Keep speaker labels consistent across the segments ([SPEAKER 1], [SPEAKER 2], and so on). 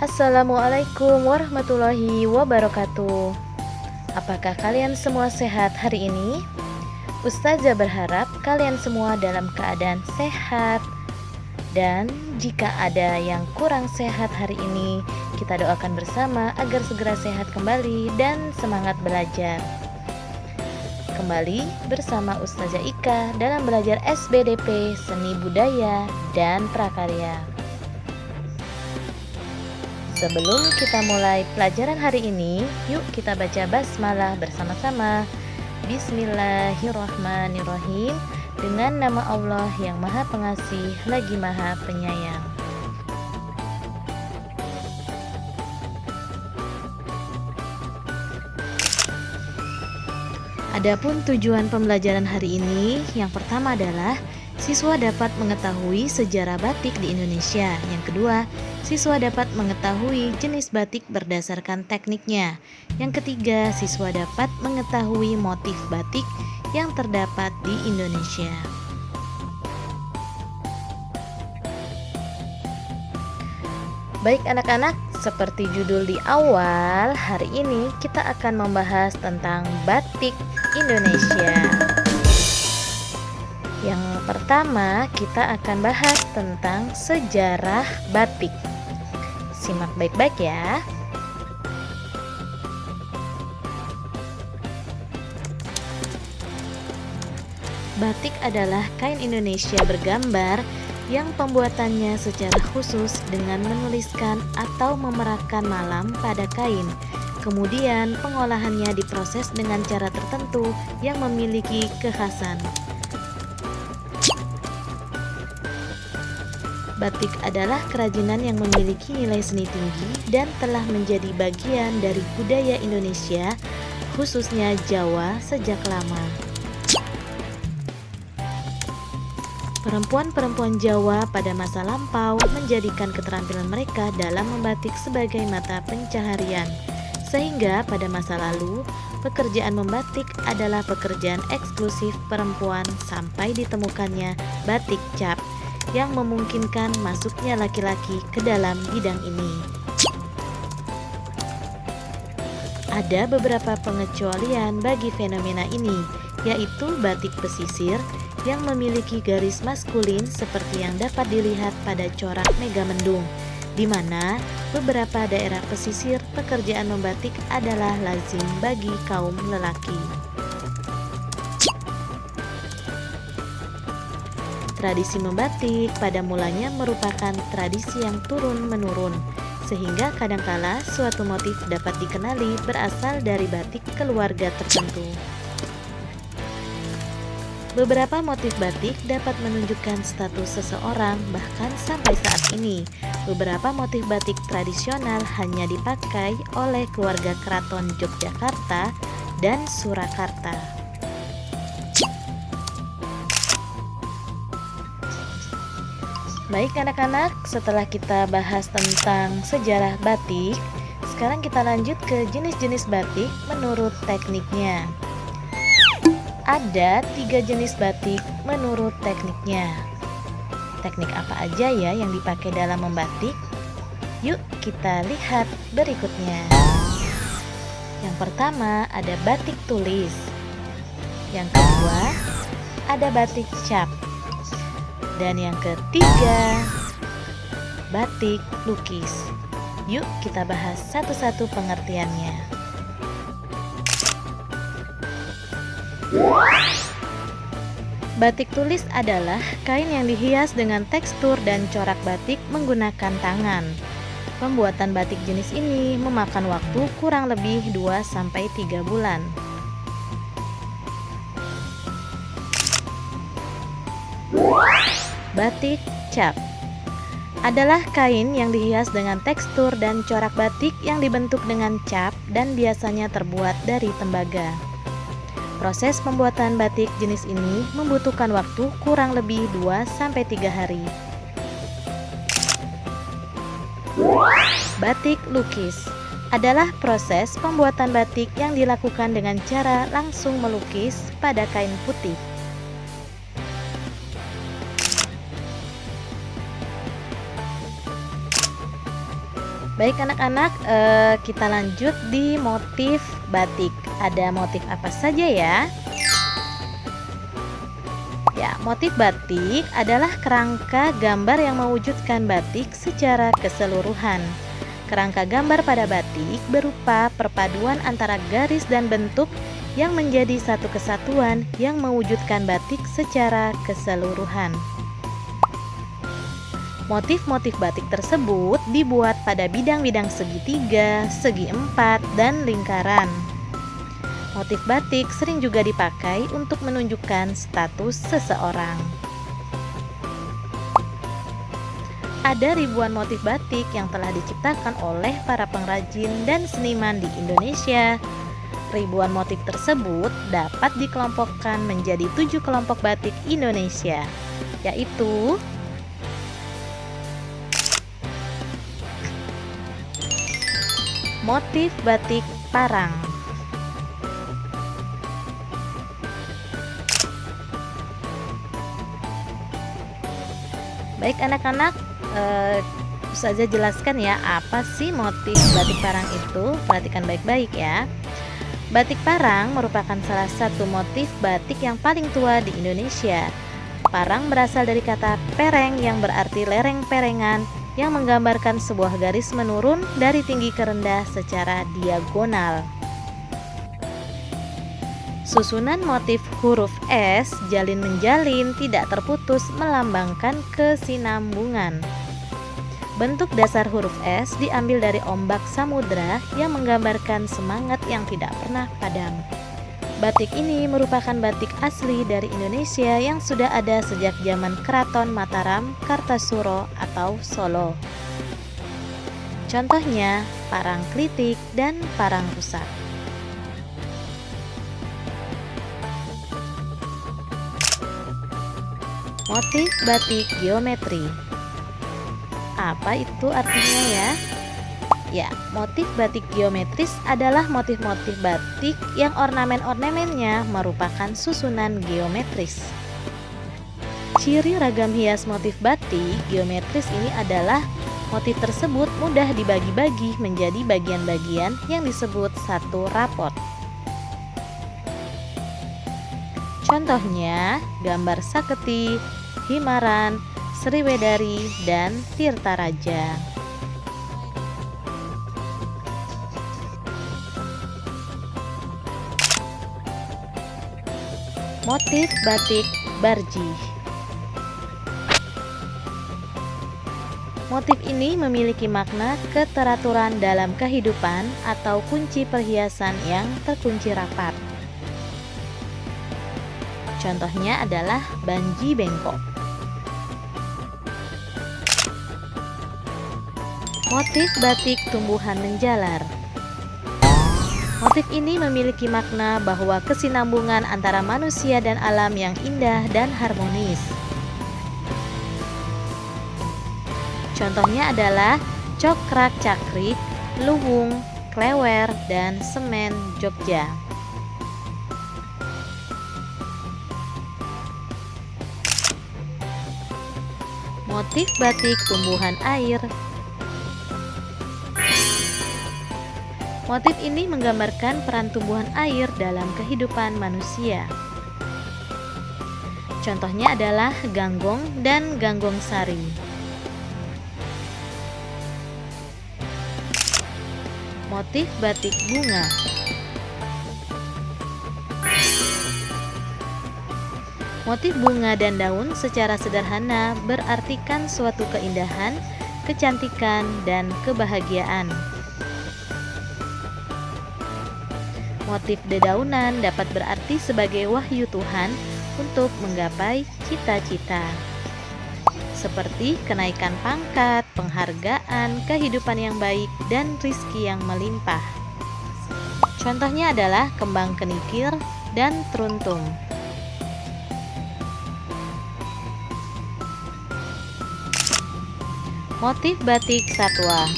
[SPEAKER 1] Assalamualaikum warahmatullahi wabarakatuh. Apakah kalian semua sehat hari ini? Ustazah berharap kalian semua dalam keadaan sehat. Dan jika ada yang kurang sehat hari ini, kita doakan bersama agar segera sehat kembali dan semangat belajar. Kembali bersama Ustazah Ika dalam belajar SBDP Seni Budaya dan Prakarya. Sebelum kita mulai pelajaran hari ini, yuk kita baca basmalah bersama-sama. Bismillahirrahmanirrahim. Dengan nama Allah yang Maha Pengasih lagi Maha Penyayang. Adapun tujuan pembelajaran hari ini, yang pertama adalah siswa dapat mengetahui sejarah batik di Indonesia. Yang kedua, siswa dapat mengetahui jenis batik berdasarkan tekniknya. Yang ketiga, siswa dapat mengetahui motif batik yang terdapat di Indonesia. Baik anak-anak, seperti judul di awal, hari ini kita akan membahas tentang batik Indonesia. Yang pertama, kita akan bahas tentang sejarah batik. Simak baik-baik ya. Batik adalah kain Indonesia bergambar yang pembuatannya secara khusus dengan menuliskan atau memerakkan malam pada kain. Kemudian pengolahannya diproses dengan cara tertentu yang memiliki kekhasan. Batik adalah kerajinan yang memiliki nilai seni tinggi dan telah menjadi bagian dari budaya Indonesia, khususnya Jawa sejak lama. Perempuan-perempuan Jawa pada masa lampau menjadikan keterampilan mereka dalam membatik sebagai mata pencaharian, sehingga pada masa lalu pekerjaan membatik adalah pekerjaan eksklusif perempuan sampai ditemukannya batik cap yang memungkinkan masuknya laki-laki ke dalam bidang ini. Ada beberapa pengecualian bagi fenomena ini, yaitu batik pesisir yang memiliki garis maskulin seperti yang dapat dilihat pada corak Megamendung, di mana beberapa daerah pesisir pekerjaan membatik adalah lazim bagi kaum lelaki. Tradisi membatik pada mulanya merupakan tradisi yang turun-menurun, sehingga kadangkala suatu motif dapat dikenali berasal dari batik keluarga tertentu. Beberapa motif batik dapat menunjukkan status seseorang, bahkan sampai saat ini. Beberapa motif batik tradisional hanya dipakai oleh keluarga keraton Yogyakarta dan Surakarta. Baik anak-anak, setelah kita bahas tentang sejarah batik, sekarang kita lanjut ke jenis-jenis batik menurut tekniknya. Ada 3 jenis batik menurut tekniknya. Teknik apa aja ya yang dipakai dalam membatik? Yuk kita lihat berikutnya. Yang pertama ada batik tulis. Yang kedua ada batik cap. Dan yang ketiga, batik lukis. Yuk kita bahas satu-satu pengertiannya. Batik tulis adalah kain yang dihias dengan tekstur dan corak batik menggunakan tangan. Pembuatan batik jenis ini memakan waktu kurang lebih 2-3 bulan. Batik cap adalah kain yang dihias dengan tekstur dan corak batik yang dibentuk dengan cap dan biasanya terbuat dari tembaga. Proses pembuatan batik jenis ini membutuhkan waktu kurang lebih 2-3 hari. Batik lukis adalah proses pembuatan batik yang dilakukan dengan cara langsung melukis pada kain putih. Baik anak-anak, kita lanjut di motif batik. Ada motif apa saja ya? Ya, motif batik adalah kerangka gambar yang mewujudkan batik secara keseluruhan. Kerangka gambar pada batik berupa perpaduan antara garis dan bentuk yang menjadi satu kesatuan yang mewujudkan batik secara keseluruhan. Motif-motif batik tersebut dibuat pada bidang-bidang segitiga, segi empat, dan lingkaran. Motif batik sering juga dipakai untuk menunjukkan status seseorang. Ada ribuan motif batik yang telah diciptakan oleh para pengrajin dan seniman di Indonesia. Ribuan motif tersebut dapat dikelompokkan menjadi 7 kelompok batik Indonesia, yaitu motif batik parang, baik anak-anak, Ustazah jelaskan ya apa sih motif batik parang itu. Perhatikan baik-baik ya. Batik parang merupakan salah satu motif batik yang paling tua di Indonesia. Parang berasal dari kata pereng yang berarti lereng perengan, yang menggambarkan sebuah garis menurun dari tinggi ke rendah secara diagonal. Susunan motif huruf S jalin menjalin tidak terputus melambangkan kesinambungan. Bentuk dasar huruf S diambil dari ombak samudra yang menggambarkan semangat yang tidak pernah padam. Batik ini merupakan batik asli dari Indonesia yang sudah ada sejak zaman Keraton Mataram, Kartasuro atau Solo. Contohnya parang klitik dan parang rusak. Motif batik geometri. Apa itu artinya ya? Ya, motif batik geometris adalah motif-motif batik yang ornamen-ornamennya merupakan susunan geometris. Ciri ragam hias motif batik geometris ini adalah motif tersebut mudah dibagi-bagi menjadi bagian-bagian yang disebut satu rapot. Contohnya gambar saketi, himaran, sriwedari, dan tirtaraja. Motif batik barji. Motif ini memiliki makna keteraturan dalam kehidupan atau kunci perhiasan yang terkunci rapat. Contohnya adalah banji bengkok. Motif batik tumbuhan menjalar. Motif ini memiliki makna bahwa kesinambungan antara manusia dan alam yang indah dan harmonis. Contohnya adalah cokrak cakrik, luwung, klewer, dan semen Jogja. Motif batik tumbuhan air. Motif ini menggambarkan peran tumbuhan air dalam kehidupan manusia. Contohnya adalah ganggong dan ganggong sari. Motif batik bunga. Motif bunga dan daun secara sederhana berartikan suatu keindahan, kecantikan, dan kebahagiaan. Motif dedaunan dapat berarti sebagai wahyu Tuhan untuk menggapai cita-cita, seperti kenaikan pangkat, penghargaan, kehidupan yang baik, dan rizki yang melimpah. Contohnya adalah kembang kenikir dan teruntung. Motif batik satwa.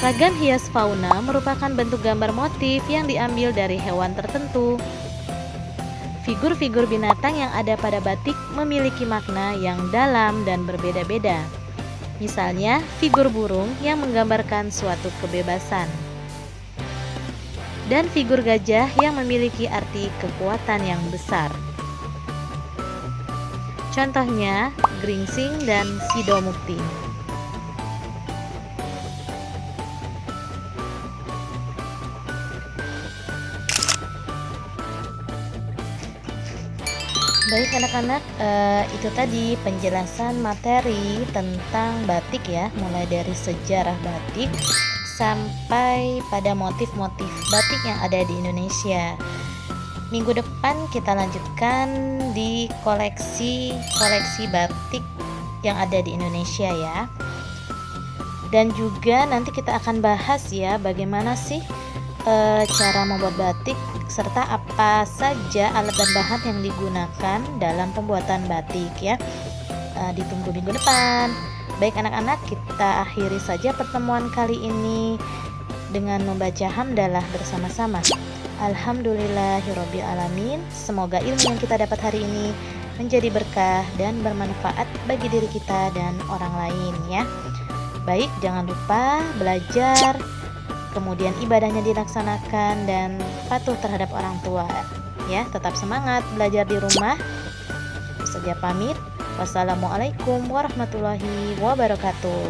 [SPEAKER 1] Ragam hias fauna merupakan bentuk gambar motif yang diambil dari hewan tertentu. Figur-figur binatang yang ada pada batik memiliki makna yang dalam dan berbeda-beda. Misalnya, figur burung yang menggambarkan suatu kebebasan, dan figur gajah yang memiliki arti kekuatan yang besar. Contohnya, Gringsing dan Sidomukti. Baik anak-anak, itu tadi penjelasan materi tentang batik ya, mulai dari sejarah batik sampai pada motif-motif batik yang ada di Indonesia. Minggu depan kita lanjutkan di koleksi batik yang ada di Indonesia ya. Dan juga nanti kita akan bahas ya bagaimana sih cara membuat batik serta apa saja alat dan bahan yang digunakan dalam pembuatan batik ya. Ditunggu minggu depan. Baik anak-anak, kita akhiri saja pertemuan kali ini dengan membaca hamdalah bersama-sama. Alhamdulillahirabbil alamin. Semoga ilmu yang kita dapat hari ini menjadi berkah dan bermanfaat bagi diri kita dan orang lain ya. Baik, jangan lupa belajar, kemudian ibadahnya dilaksanakan dan patuh terhadap orang tua ya. Tetap semangat belajar di rumah. Saja pamit. Wassalamualaikum warahmatullahi wabarakatuh.